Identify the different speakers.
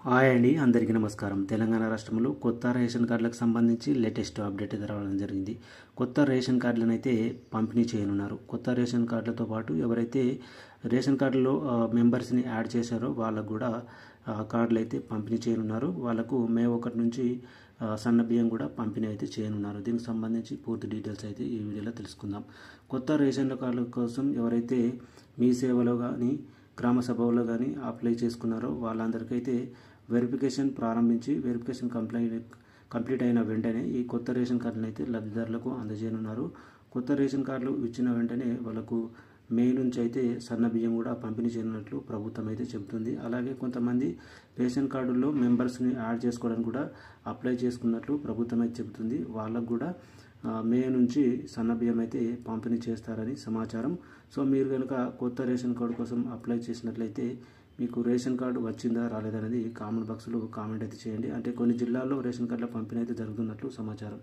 Speaker 1: Hi అండి, అందరికీ నమస్కారం. తెలంగాణ రాష్ట్రంలో కొత్త రేషన్ కార్డులకు సంబంధించి లేటెస్ట్ అప్డేట్ అయితే రావడం జరిగింది. కొత్త రేషన్ కార్డులను అయితే పంపిణీ చేయనున్నారు. కొత్త రేషన్ కార్డులతో పాటు ఎవరైతే రేషన్ కార్డులో మెంబర్స్ని యాడ్ చేశారో వాళ్ళకు కూడా కార్డులు అయితే పంపిణీ చేయనున్నారు. వాళ్ళకు మే 1 నుంచి సన్న బియ్యం కూడా పంపిణీ అయితే చేయనున్నారు. దీనికి సంబంధించి పూర్తి డీటెయిల్స్ అయితే ఈ వీడియోలో తెలుసుకుందాం. కొత్త రేషన్ కార్డుల కోసం ఎవరైతే మీ సేవలో కానీ గ్రామ సభలో కానీ అప్లై చేసుకున్నారో వాళ్ళందరికైతే వెరిఫికేషన్ ప్రారంభించి వెరిఫికేషన్ కంప్లీట్ అయిన వెంటనే ఈ కొత్త రేషన్ కార్డులను అయితే లబ్ధిదారులకు అందజేయనున్నారు. కొత్త రేషన్ కార్డులు ఇచ్చిన వెంటనే వాళ్ళకు మే నుంచి అయితే సన్న బియ్యం కూడా పంపిణీ చేయనున్నట్లు ప్రభుత్వం అయితే చెబుతుంది. అలాగే కొంతమంది రేషన్ కార్డుల్లో మెంబర్స్ని యాడ్ చేసుకోవడానికి కూడా అప్లై చేసుకున్నట్లు ప్రభుత్వం అయితే చెబుతుంది. వాళ్ళకు కూడా మే నుంచి సన్న బియ్యం అయితే పంపిణీ చేస్తారని సమాచారం. సో మీరు కనుక కొత్త రేషన్ కార్డు కోసం అప్లై చేసినట్లయితే మీకు రేషన్ కార్డు వచ్చిందా రాలేదనేది కామెంట్ బాక్స్లో కామెంట్ అయితే చేయండి. అంటే కొన్ని జిల్లాల్లో రేషన్ కార్డుల పంపిణీ అయితే జరుగుతున్నట్లు సమాచారం.